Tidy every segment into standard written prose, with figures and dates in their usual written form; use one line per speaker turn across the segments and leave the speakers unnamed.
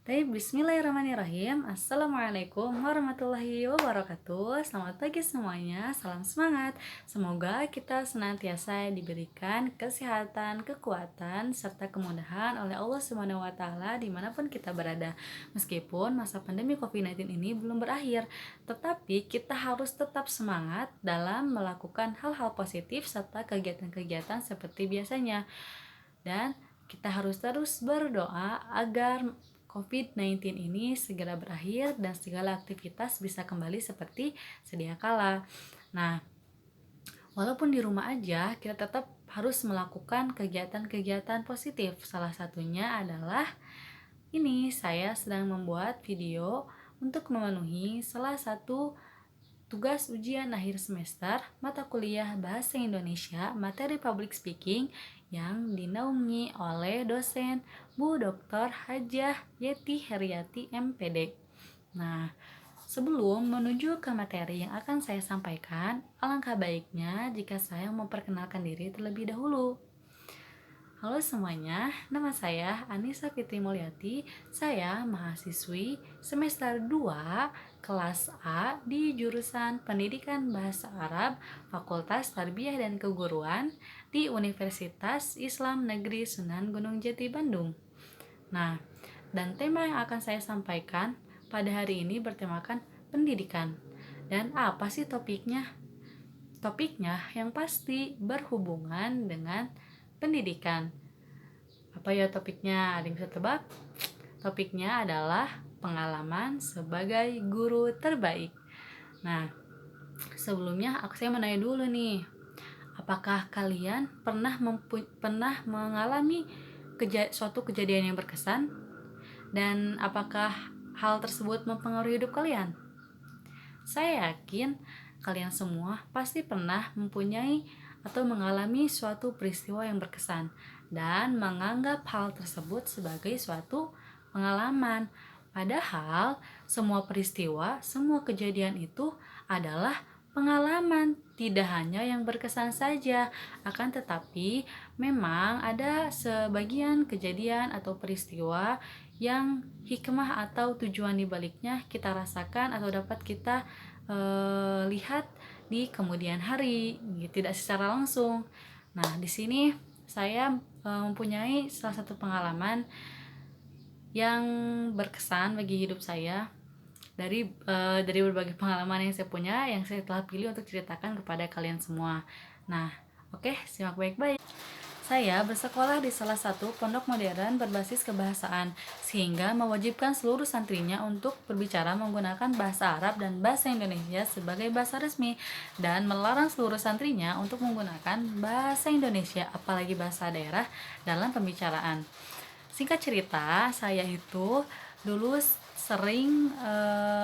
Bismillahirrahmanirrahim. Assalamualaikum warahmatullahi wabarakatuh. Selamat pagi semuanya, salam semangat. Semoga kita senantiasa diberikan kesehatan, kekuatan, serta kemudahan oleh Allah Subhanahu wa Ta'ala dimanapun kita berada. Meskipun masa pandemi COVID-19 ini belum berakhir, tetapi kita harus tetap semangat dalam melakukan hal-hal positif serta kegiatan-kegiatan seperti biasanya. Dan kita harus terus berdoa agar COVID-19 ini segera berakhir dan segala aktivitas bisa kembali seperti sedia kala. Nah, walaupun di rumah aja, kita tetap harus melakukan kegiatan-kegiatan positif. Salah satunya adalah ini, saya sedang membuat video untuk memenuhi salah satu tugas ujian akhir semester mata kuliah Bahasa Indonesia materi Public Speaking yang dinaungi oleh dosen Bu Dr. Hajah Yeti Heriati MPD. Nah, sebelum menuju ke materi yang akan saya sampaikan, alangkah baiknya jika saya memperkenalkan diri terlebih dahulu. Halo semuanya, nama saya Anissa Fitri Mulyati. Saya mahasiswi semester 2 kelas A di jurusan Pendidikan Bahasa Arab Fakultas Tarbiyah dan Keguruan di Universitas Islam Negeri Sunan Gunung Jati Bandung. Nah, dan tema yang akan saya sampaikan pada hari ini bertemakan pendidikan. Dan apa sih topiknya? Topiknya yang pasti berhubungan dengan pendidikan. Apa ya topiknya? Ada yang bisa tebak? Topiknya adalah pengalaman sebagai guru terbaik. Nah, sebelumnya saya mau nanya dulu nih. Apakah kalian pernah mengalami suatu kejadian yang berkesan? Dan apakah hal tersebut mempengaruhi hidup kalian? Saya yakin kalian semua pasti pernah mempunyai atau mengalami suatu peristiwa yang berkesan dan menganggap hal tersebut sebagai suatu pengalaman. Padahal semua peristiwa, semua kejadian itu adalah pengalaman, tidak hanya yang berkesan saja. Akan tetapi memang ada sebagian kejadian atau peristiwa yang hikmah atau tujuan dibaliknya kita rasakan atau dapat kita lihat di kemudian hari, tidak secara langsung. Nah, di sini saya mempunyai salah satu pengalaman yang berkesan bagi hidup saya dari berbagai pengalaman yang saya punya, yang saya telah pilih untuk ceritakan kepada kalian semua. Nah, oke, simak baik-baik. Saya bersekolah di salah satu pondok modern berbasis kebahasaan, sehingga mewajibkan seluruh santrinya untuk berbicara menggunakan bahasa Arab dan bahasa Indonesia sebagai bahasa resmi, dan melarang seluruh santrinya untuk menggunakan bahasa Indonesia, apalagi bahasa daerah, dalam pembicaraan. Singkat cerita, saya itu dulu sering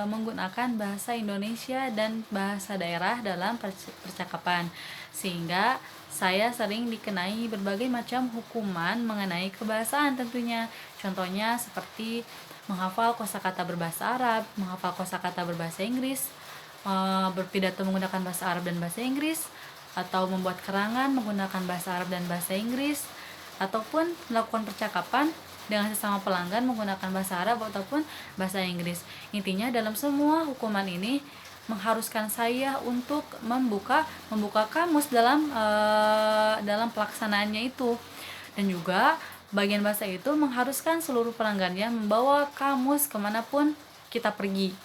menggunakan bahasa Indonesia dan bahasa daerah dalam percakapan, sehingga saya sering dikenai berbagai macam hukuman mengenai kebahasaan tentunya. Contohnya seperti menghafal kosakata berbahasa Arab, menghafal kosakata berbahasa Inggris, berpidato menggunakan bahasa Arab dan bahasa Inggris, atau membuat keterangan menggunakan bahasa Arab dan bahasa Inggris, ataupun melakukan percakapan dengan sesama pelanggan menggunakan bahasa Arab ataupun bahasa Inggris. Intinya dalam semua hukuman ini mengharuskan saya untuk membuka kamus dalam pelaksanaannya itu, dan juga bagian bahasa itu mengharuskan seluruh pelanggannya membawa kamus kemanapun kita pergi.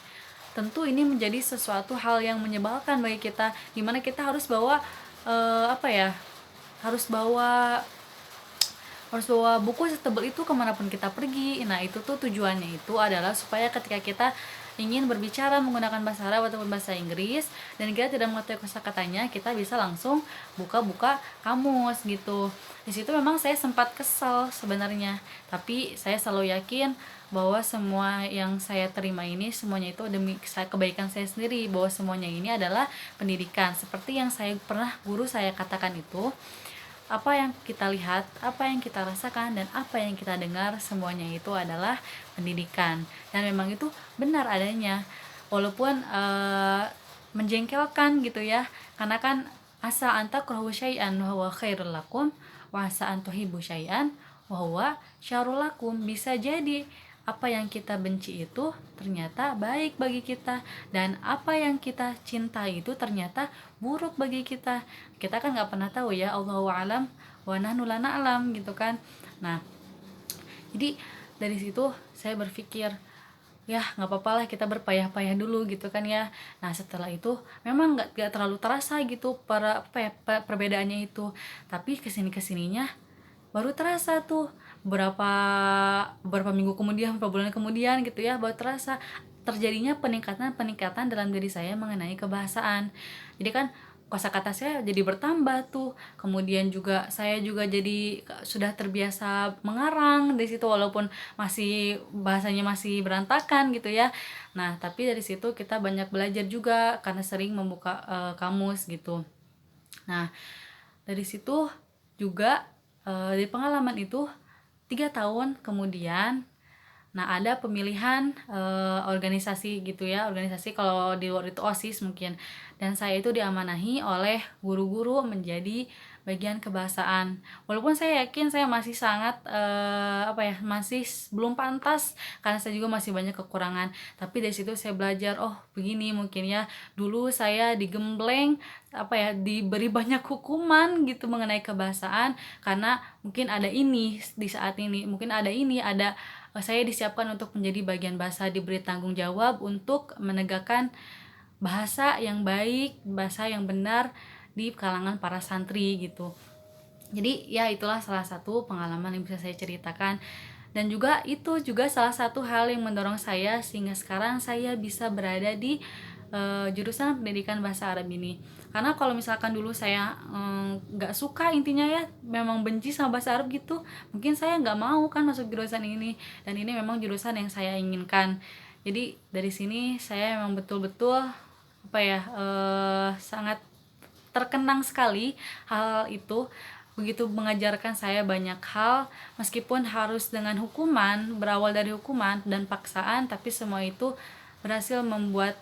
Tentu ini menjadi sesuatu hal yang menyebalkan bagi kita, dimana kita harus bawa harus bawa buku setebal itu kemanapun kita pergi. Nah, itu tuh tujuannya itu adalah supaya ketika kita ingin berbicara menggunakan bahasa Arab ataupun bahasa Inggris dan kita tidak mengetahui kosakatanya, kita bisa langsung buka kamus gitu. Di situ memang saya sempat kesal sebenarnya, tapi saya selalu yakin bahwa semua yang saya terima ini semuanya itu demi kebaikan saya sendiri, bahwa semuanya ini adalah pendidikan. Seperti yang guru saya katakan itu, apa yang kita lihat, apa yang kita rasakan, dan apa yang kita dengar, semuanya itu adalah pendidikan. Dan memang itu benar adanya, walaupun menjengkelkan gitu ya, karena kan asa antakrahu syai'an wa huwa khairul lakum wa asa an tuhibbu syai'an wa huwa syarrul lakum. Bisa jadi apa yang kita benci itu ternyata baik bagi kita, dan apa yang kita cintai itu ternyata buruk bagi kita. Kita kan nggak pernah tahu ya, Allahu a'lam wa nahnu la na'lam gitu kan. Nah, jadi dari situ saya berpikir, ya nggak apa-apa lah kita berpayah-payah dulu gitu kan ya. Nah setelah itu memang nggak terlalu terasa gitu para perbedaannya itu, tapi kesini kesininya baru terasa tuh beberapa beberapa minggu kemudian, beberapa bulan kemudian gitu ya, baru terasa terjadinya peningkatan dalam diri saya mengenai kebahasaan. Jadi kan kosakata saya jadi bertambah tuh, kemudian juga saya juga jadi sudah terbiasa mengarang di situ, walaupun masih bahasanya masih berantakan gitu ya. Nah tapi dari situ kita banyak belajar juga karena sering membuka kamus gitu. Nah dari situ juga dari pengalaman itu 3 tahun kemudian, nah ada pemilihan organisasi gitu ya, organisasi kalau di luar itu OSIS mungkin, dan saya itu diamanahi oleh guru-guru menjadi bagian kebahasaan. Walaupun saya yakin saya masih sangat masih belum pantas karena saya juga masih banyak kekurangan, tapi dari situ saya belajar, oh begini mungkin ya, dulu saya digembleng diberi banyak hukuman gitu mengenai kebahasaan karena mungkin ada ini di saat ini, mungkin ada ini, saya disiapkan untuk menjadi bagian bahasa, diberi tanggung jawab untuk menegakkan bahasa yang baik, bahasa yang benar di kalangan para santri gitu. Jadi ya itulah salah satu pengalaman yang bisa saya ceritakan, dan juga itu juga salah satu hal yang mendorong saya sehingga sekarang saya bisa berada di jurusan pendidikan bahasa Arab ini. Karena kalau misalkan dulu saya nggak suka, intinya ya memang benci sama bahasa Arab gitu, mungkin saya nggak mau kan masuk jurusan ini, dan ini memang jurusan yang saya inginkan. Jadi dari sini saya memang betul-betul sangat terkenang sekali hal itu, begitu mengajarkan saya banyak hal, meskipun harus dengan hukuman, berawal dari hukuman dan paksaan, tapi semua itu berhasil membuat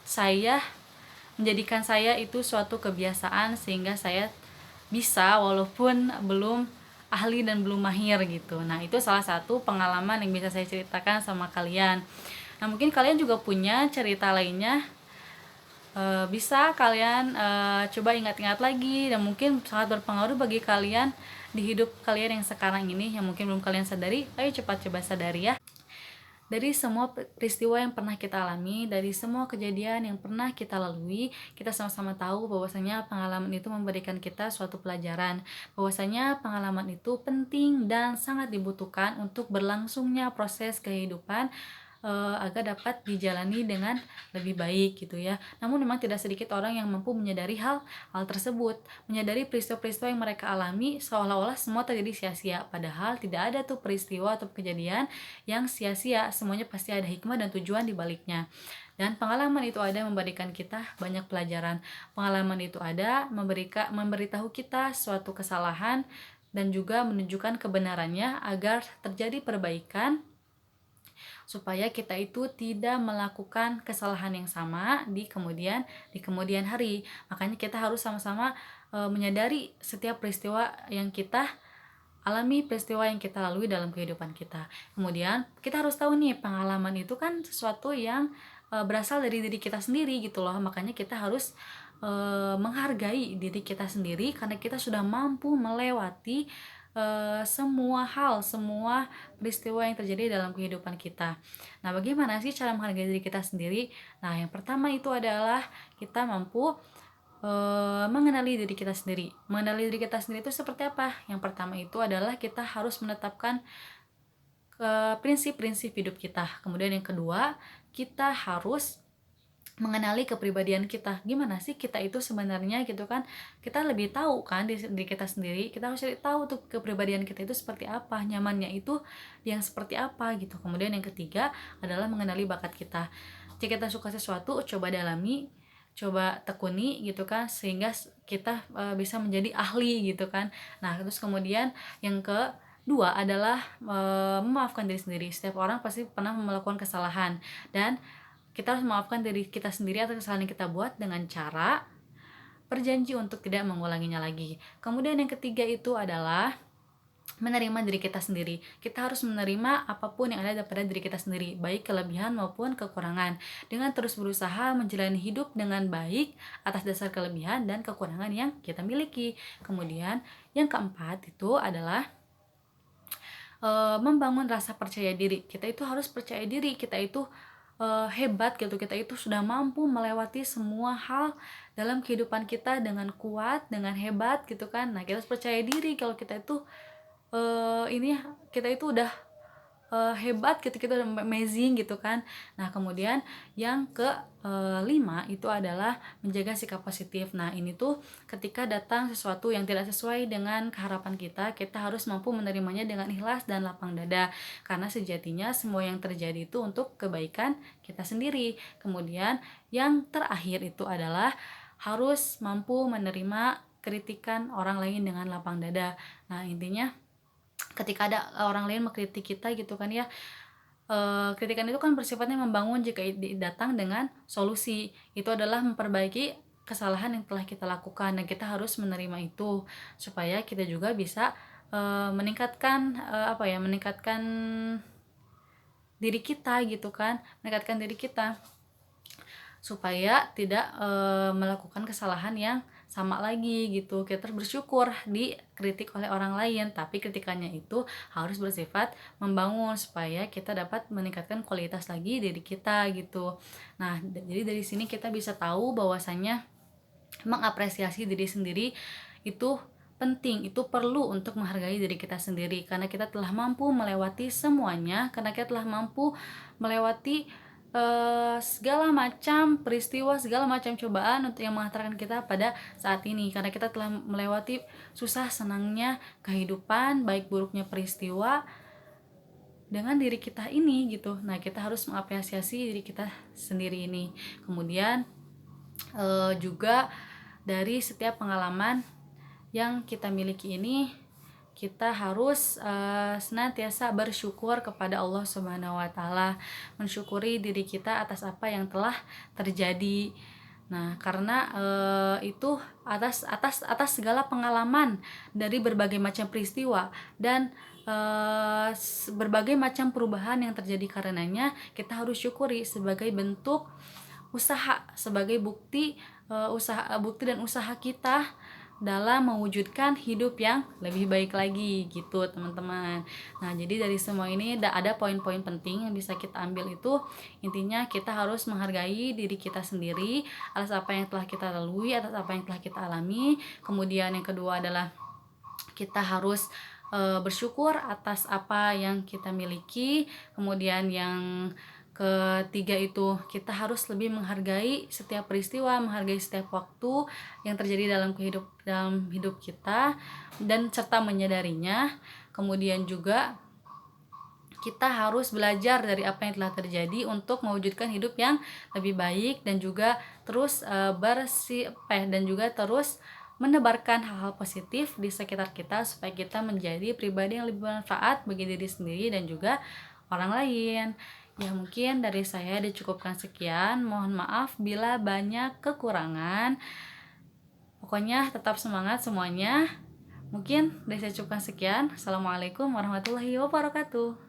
saya, menjadikan saya itu suatu kebiasaan sehingga saya bisa walaupun belum ahli dan belum mahir gitu. Nah itu salah satu pengalaman yang bisa saya ceritakan sama kalian. Nah mungkin kalian juga punya cerita lainnya, bisa kalian coba ingat-ingat lagi, dan mungkin sangat berpengaruh bagi kalian di hidup kalian yang sekarang ini, yang mungkin belum kalian sadari. Ayo cepat coba sadari ya. Dari semua peristiwa yang pernah kita alami, dari semua kejadian yang pernah kita lalui, kita sama-sama tahu bahwasanya pengalaman itu memberikan kita suatu pelajaran, bahwasanya pengalaman itu penting dan sangat dibutuhkan untuk berlangsungnya proses kehidupan, agar dapat dijalani dengan lebih baik gitu ya. Namun memang tidak sedikit orang yang mampu menyadari hal tersebut, menyadari peristiwa-peristiwa yang mereka alami seolah-olah semua terjadi sia-sia, padahal tidak ada tuh peristiwa atau kejadian yang sia-sia, semuanya pasti ada hikmah dan tujuan di baliknya. Dan pengalaman itu ada memberikan kita banyak pelajaran. Pengalaman itu ada memberitahu kita suatu kesalahan dan juga menunjukkan kebenarannya agar terjadi perbaikan, supaya kita itu tidak melakukan kesalahan yang sama di kemudian hari. Makanya kita harus sama-sama menyadari setiap peristiwa yang kita alami, peristiwa yang kita lalui dalam kehidupan kita. Kemudian kita harus tahu nih, pengalaman itu kan sesuatu yang berasal dari diri kita sendiri gitu loh. Makanya kita harus menghargai diri kita sendiri karena kita sudah mampu melewati semua peristiwa yang terjadi dalam kehidupan kita. Nah, bagaimana sih cara menghargai diri kita sendiri? Nah, yang pertama itu adalah kita mampu mengenali diri kita sendiri. Mengenali diri kita sendiri itu seperti apa? Yang pertama itu adalah kita harus menetapkan prinsip-prinsip hidup kita. Kemudian yang kedua, kita harus mengenali kepribadian kita. Gimana sih kita itu sebenarnya gitu kan? Kita lebih tahu kan diri kita sendiri. Kita harus cari tahu tuh kepribadian kita itu seperti apa, nyamannya itu yang seperti apa gitu. Kemudian yang ketiga adalah mengenali bakat kita. Jika kita suka sesuatu, coba dalami, coba tekuni gitu kan, sehingga kita bisa menjadi ahli gitu kan. Nah, terus kemudian yang kedua adalah memaafkan diri sendiri. Setiap orang pasti pernah melakukan kesalahan, dan kita harus memaafkan diri kita sendiri atas kesalahan yang kita buat dengan cara berjanji untuk tidak mengulanginya lagi. Kemudian yang ketiga itu adalah menerima diri kita sendiri. Kita harus menerima apapun yang ada pada diri kita sendiri, baik kelebihan maupun kekurangan, dengan terus berusaha menjalani hidup dengan baik atas dasar kelebihan dan kekurangan yang kita miliki. Kemudian yang keempat itu adalah membangun rasa percaya diri. Kita itu harus percaya diri, kita itu hebat gitu, kita itu sudah mampu melewati semua hal dalam kehidupan kita dengan kuat, dengan hebat gitu kan. Nah, kita harus percaya diri kalau kita itu ini kita itu udah hebat gitu, kita udah amazing gitu kan. Nah, kemudian yang ke lima itu adalah menjaga sikap positif. Nah, ini tuh ketika datang sesuatu yang tidak sesuai dengan keharapan kita, kita harus mampu menerimanya dengan ikhlas dan lapang dada, karena sejatinya semua yang terjadi itu untuk kebaikan kita sendiri. Kemudian yang terakhir itu adalah harus mampu menerima kritikan orang lain dengan lapang dada. Nah, intinya ketika ada orang lain mengkritik kita gitu kan ya, kritikan itu kan bersifatnya membangun jika datang dengan solusi. Itu adalah memperbaiki kesalahan yang telah kita lakukan, dan kita harus menerima itu supaya kita juga bisa meningkatkan meningkatkan diri kita gitu kan, meningkatkan diri kita supaya tidak melakukan kesalahan yang sama lagi gitu. Kita bersyukur dikritik oleh orang lain, tapi kritikannya itu harus bersifat membangun supaya kita dapat meningkatkan kualitas lagi diri kita gitu. Nah, jadi dari sini kita bisa tahu bahwasannya mengapresiasi diri sendiri itu penting, itu perlu untuk menghargai diri kita sendiri, karena kita telah mampu melewati semuanya, karena kita telah mampu melewati segala macam peristiwa, segala macam cobaan untuk yang menghantarkan kita pada saat ini, karena kita telah melewati susah senangnya kehidupan, baik buruknya peristiwa dengan diri kita ini gitu. Nah, kita harus mengapresiasi diri kita sendiri ini. Kemudian juga dari setiap pengalaman yang kita miliki ini, kita harus senantiasa bersyukur kepada Allah Subhanahu wa taala, mensyukuri diri kita atas apa yang telah terjadi. Nah, karena itu atas segala pengalaman dari berbagai macam peristiwa dan berbagai macam perubahan yang terjadi karenanya, kita harus syukuri sebagai bentuk usaha, sebagai bukti bukti dan usaha kita dalam mewujudkan hidup yang lebih baik lagi gitu teman-teman. Nah, jadi dari semua ini ada poin-poin penting yang bisa kita ambil. Itu intinya kita harus menghargai diri kita sendiri atas apa yang telah kita lalui, atas apa yang telah kita alami. Kemudian yang kedua adalah kita harus bersyukur atas apa yang kita miliki. Kemudian yang ketiga itu kita harus lebih menghargai setiap peristiwa, menghargai setiap waktu yang terjadi dalam hidup kita, dan serta menyadarinya. Kemudian juga kita harus belajar dari apa yang telah terjadi untuk mewujudkan hidup yang lebih baik, dan juga terus terus menebarkan hal-hal positif di sekitar kita supaya kita menjadi pribadi yang lebih bermanfaat bagi diri sendiri dan juga orang lain. Ya, mungkin dari saya dicukupkan sekian. Mohon maaf bila banyak kekurangan. Pokoknya tetap semangat semuanya. Mungkin dari saya cukupkan sekian. Assalamualaikum warahmatullahi wabarakatuh.